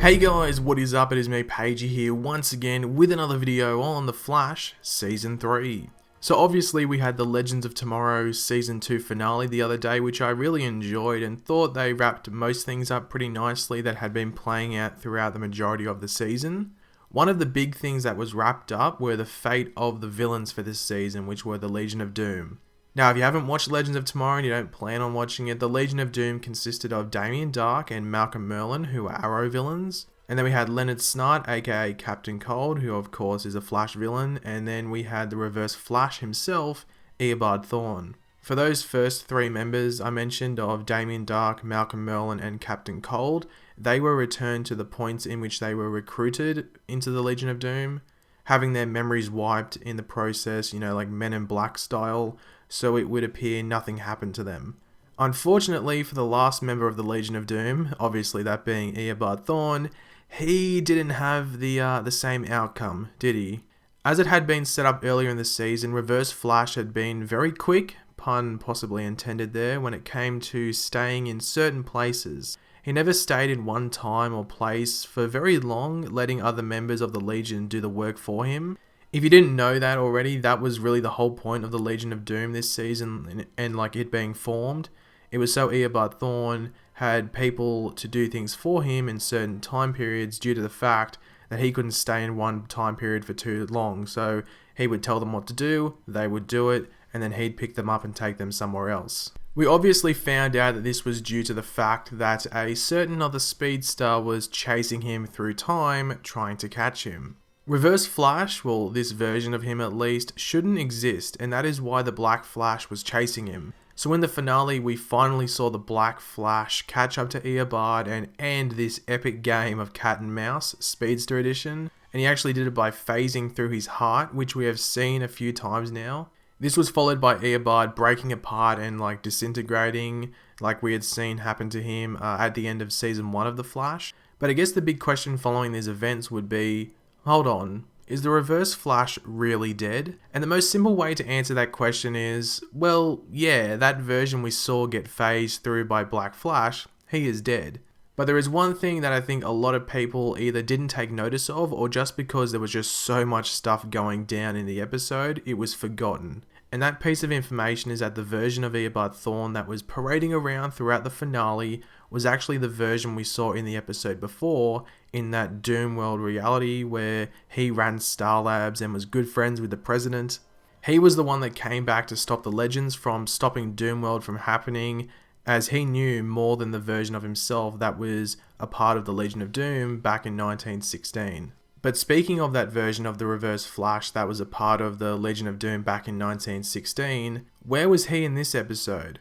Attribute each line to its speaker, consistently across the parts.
Speaker 1: Hey guys, what is up? It is me, Pagey here, once again with another video on The Flash Season 3. So obviously we had the Legends of Tomorrow Season 2 finale the other day, which I really enjoyed and thought they wrapped most things up pretty nicely that had been playing out throughout the majority of the season. One of the big things that was wrapped up were the fate of the villains for this season, which were the Legion of Doom. Now, if you haven't watched Legends of Tomorrow and you don't plan on watching it, the Legion of Doom consisted of Damien Darhk and Malcolm Merlyn, who were Arrow villains. And then we had Leonard Snart, aka Captain Cold, who of course is a Flash villain. And then we had the Reverse Flash himself, Eobard Thawne. For those first three members I mentioned of Damien Darhk, Malcolm Merlyn, and Captain Cold, they were returned to the points in which they were recruited into the Legion of Doom, having their memories wiped in the process, like Men in Black style, so it would appear nothing happened to them. Unfortunately for the last member of the Legion of Doom, obviously that being Eobard Thawne, he didn't have the same outcome, did he? As it had been set up earlier in the season, Reverse Flash had been very quick, pun possibly intended there, when it came to staying in certain places. He never stayed in one time or place for very long, letting other members of the Legion do the work for him. If you didn't know that already, that was really the whole point of the Legion of Doom this season and like it being formed. It was so Eobard Thawne had people to do things for him in certain time periods due to the fact that he couldn't stay in one time period for too long. So he would tell them what to do, they would do it, and then he'd pick them up and take them somewhere else. We obviously found out that this was due to the fact that a certain other speedster was chasing him through time, trying to catch him. Reverse Flash, well, this version of him at least, shouldn't exist, and that is why the Black Flash was chasing him. So in the finale, we finally saw the Black Flash catch up to Eobard and end this epic game of cat and mouse, Speedster Edition, and he actually did it by phasing through his heart, which we have seen a few times now. This was followed by Eobard breaking apart and disintegrating, like we had seen happen to him at the end of Season 1 of The Flash. But I guess the big question following these events would be, hold on, is the Reverse Flash really dead? And the most simple way to answer that question is, well, yeah, that version we saw get phased through by Black Flash, he is dead. But there is one thing that I think a lot of people either didn't take notice of, or just because there was just so much stuff going down in the episode, it was forgotten. And that piece of information is that the version of Eobard Thawne that was parading around throughout the finale was actually the version we saw in the episode before, in that Doom World reality where he ran Star Labs and was good friends with the president. He was the one that came back to stop the Legends from stopping Doom World from happening, as he knew more than the version of himself that was a part of the Legion of Doom back in 1916. But speaking of that version of the Reverse Flash that was a part of the Legion of Doom back in 1916, where was he in this episode?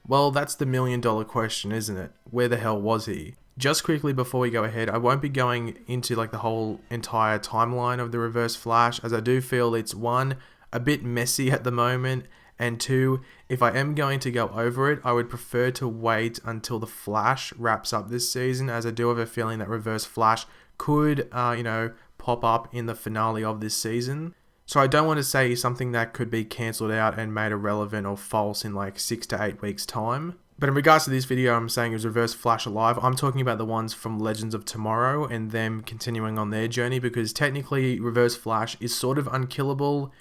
Speaker 1: Well, that's the million-dollar question, isn't it? Where the hell was he? Just quickly before we go ahead, I won't be going into the whole entire timeline of the Reverse Flash, as I do feel it's one, a bit messy at the moment, and two, if I am going to go over it, I would prefer to wait until The Flash wraps up this season, as I do have a feeling that Reverse Flash could, pop up in the finale of this season. So I don't want to say something that could be cancelled out and made irrelevant or false in 6 to 8 weeks time. But in regards to this video, I'm saying is Reverse Flash alive. I'm talking about the ones from Legends of Tomorrow and them continuing on their journey, because technically Reverse Flash is sort of unkillable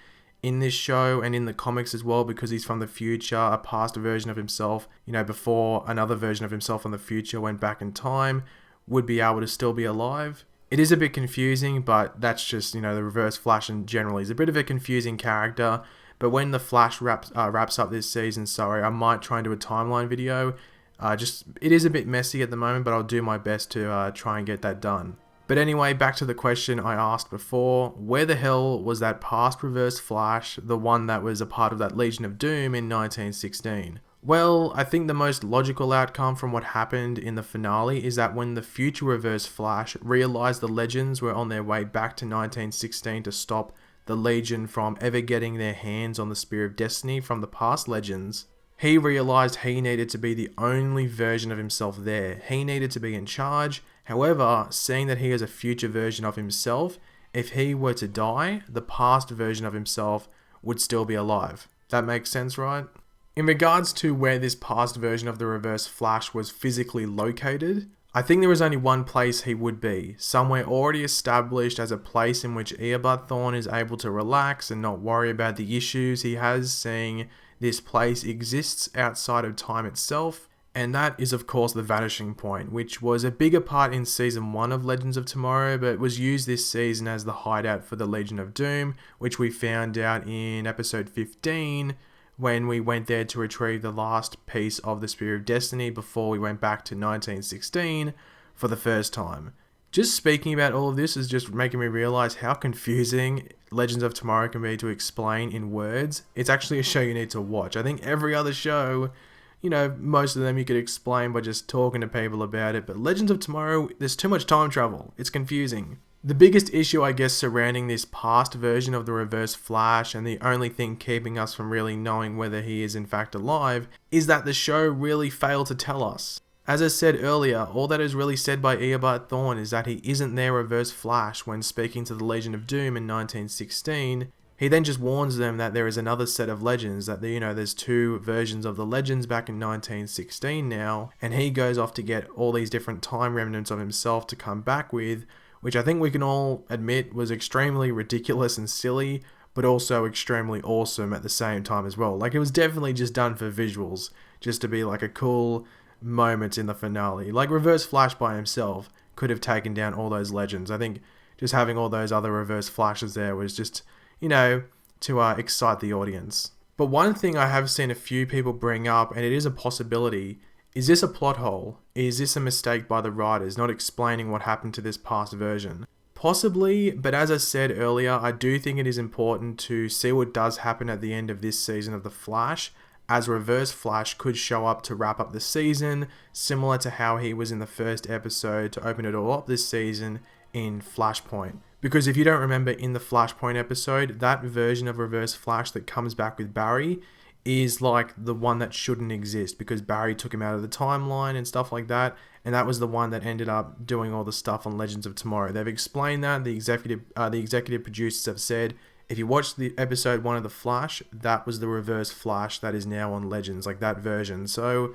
Speaker 1: in this show and in the comics as well, because he's from the future, a past version of himself, before another version of himself from the future went back in time, would be able to still be alive. It is a bit confusing, but that's just, the Reverse Flash in general. He's a bit of a confusing character, but when the Flash wraps up this season, I might try and do a timeline video. It is a bit messy at the moment, but I'll do my best to try and get that done. But anyway, back to the question I asked before, where the hell was that past Reverse Flash, the one that was a part of that Legion of Doom in 1916? Well, I think the most logical outcome from what happened in the finale is that when the future Reverse Flash realized the Legends were on their way back to 1916 to stop the Legion from ever getting their hands on the Spear of Destiny from the past Legends, he realized he needed to be the only version of himself there. He needed to be in charge. However, seeing that he is a future version of himself, if he were to die, the past version of himself would still be alive. That makes sense, right? In regards to where this past version of the Reverse Flash was physically located, I think there is only one place he would be, somewhere already established as a place in which Eobard Thawne is able to relax and not worry about the issues he has, seeing this place exists outside of time itself. And that is of course the Vanishing Point, which was a bigger part in Season 1 of Legends of Tomorrow, but was used this season as the hideout for the Legion of Doom, which we found out in episode 15, when we went there to retrieve the last piece of the Spear of Destiny before we went back to 1916 for the first time. Just speaking about all of this is just making me realize how confusing Legends of Tomorrow can be to explain in words. It's actually a show you need to watch. I think every other show, most of them you could explain by just talking to people about it, but Legends of Tomorrow, there's too much time travel. It's confusing. The biggest issue, I guess, surrounding this past version of the Reverse Flash, and the only thing keeping us from really knowing whether he is in fact alive, is that the show really failed to tell us. As I said earlier, all that is really said by Eobard Thawne is that he isn't their Reverse Flash when speaking to the Legion of Doom in 1916. He then just warns them that there is another set of legends, that there's two versions of the legends back in 1916 now, and he goes off to get all these different time remnants of himself to come back with, which I think we can all admit was extremely ridiculous and silly, but also extremely awesome at the same time as well. Like, it was definitely just done for visuals, just to be like a cool moment in the finale. Like, Reverse Flash by himself could have taken down all those legends. I think just having all those other Reverse Flashes there was just, to excite the audience. But one thing I have seen a few people bring up, and it is a possibility, is this a plot hole? Is this a mistake by the writers not explaining what happened to this past version? Possibly, but as I said earlier, I do think it is important to see what does happen at the end of this season of The Flash, as Reverse Flash could show up to wrap up the season, similar to how he was in the first episode to open it all up this season in Flashpoint. Because if you don't remember, in the Flashpoint episode, that version of Reverse Flash that comes back with Barry is like the one that shouldn't exist, because Barry took him out of the timeline and stuff like that, and that was the one that ended up doing all the stuff on Legends of Tomorrow. They've explained that. The executive producers have said, if you watch the episode 1 of The Flash, that was the Reverse Flash that is now on Legends, like that version. So,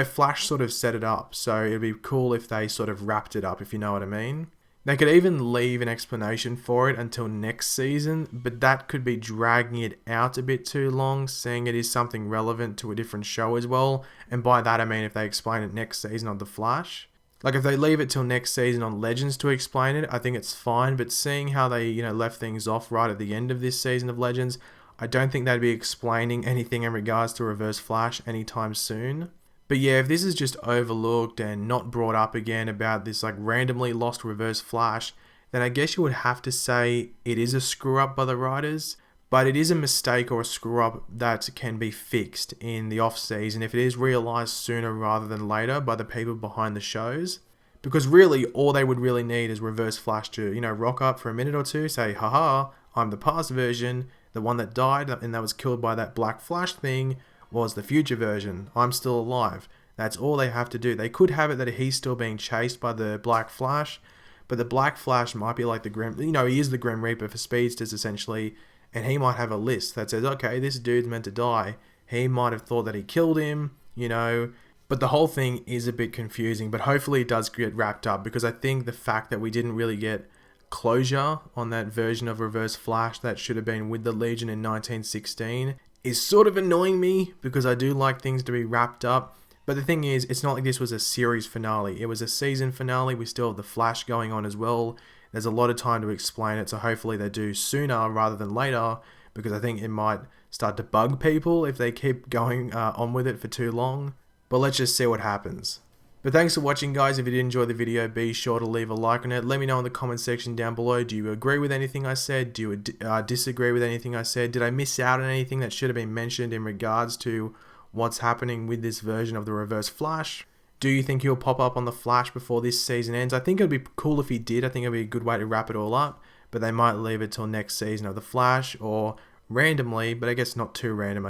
Speaker 1: Flash sort of set it up, so it'd be cool if they sort of wrapped it up, if you know what I mean. They could even leave an explanation for it until next season, but that could be dragging it out a bit too long, seeing it is something relevant to a different show as well. And by that I mean if they explain it next season on The Flash. Like, if they leave it till next season on Legends to explain it, I think it's fine, but seeing how they, left things off right at the end of this season of Legends, I don't think they'd be explaining anything in regards to Reverse Flash anytime soon. But yeah, if this is just overlooked and not brought up again about this like randomly lost Reverse Flash, then I guess you would have to say it is a screw up by the writers, but it is a mistake or a screw up that can be fixed in the off season if it is realized sooner rather than later by the people behind the shows. Because really, all they would really need is Reverse Flash to, rock up for a minute or two, say, haha, I'm the past version, the one that died and that was killed by that Black Flash thing was the future version, I'm still alive. That's all they have to do. They could have it that he's still being chased by the Black Flash, but the Black Flash might be like the Grim, he is the Grim Reaper for speedsters essentially, and he might have a list that says, okay, this dude's meant to die. He might have thought that he killed him, but the whole thing is a bit confusing, but hopefully it does get wrapped up, because I think the fact that we didn't really get closure on that version of Reverse Flash that should have been with the Legion in 1916 is sort of annoying me, because I do like things to be wrapped up. But the thing is, it's not like this was a series finale. It was a season finale. We still have the Flash going on as well. There's a lot of time to explain it, so hopefully they do sooner rather than later, because I think it might start to bug people if they keep going on with it for too long. But let's just see what happens. But thanks for watching, guys. If you did enjoy the video, be sure to leave a like on it. Let me know in the comment section down below. Do you agree with anything I said? Do you disagree with anything I said? Did I miss out on anything that should have been mentioned in regards to what's happening with this version of the Reverse Flash? Do you think he'll pop up on the Flash before this season ends? I think it'd be cool if he did. I think it'd be a good way to wrap it all up. But they might leave it till next season of the Flash, or randomly, but I guess not too random,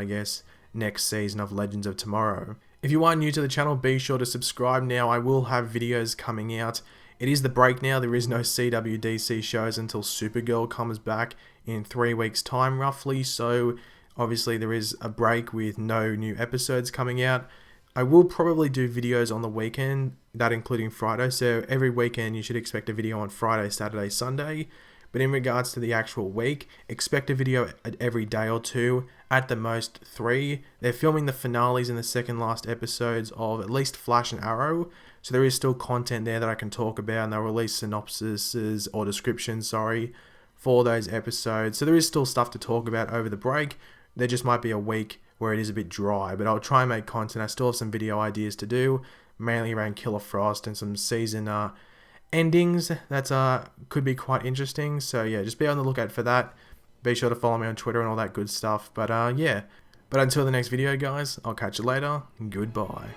Speaker 1: next season of Legends of Tomorrow. If you are new to the channel, be sure to subscribe now. I will have videos coming out. It is the break now. There is no CWDC shows until Supergirl comes back in 3 weeks' time, roughly. So obviously there is a break with no new episodes coming out. I will probably do videos on the weekend, that including Friday, so every weekend you should expect a video on Friday, Saturday, Sunday. But in regards to the actual week, expect a video every day or two, at the most 3. They're filming the finales and the second last episodes of at least Flash and Arrow, so there is still content there that I can talk about, and they'll release synopsises or descriptions, for those episodes. So there is still stuff to talk about over the break. There just might be a week where it is a bit dry, but I'll try and make content. I still have some video ideas to do, mainly around Killer Frost and some season endings that could be quite interesting. So yeah, just be on the lookout for that. Be sure to follow me on Twitter and all that good stuff. But yeah, but until the next video, guys, I'll catch you later. Goodbye.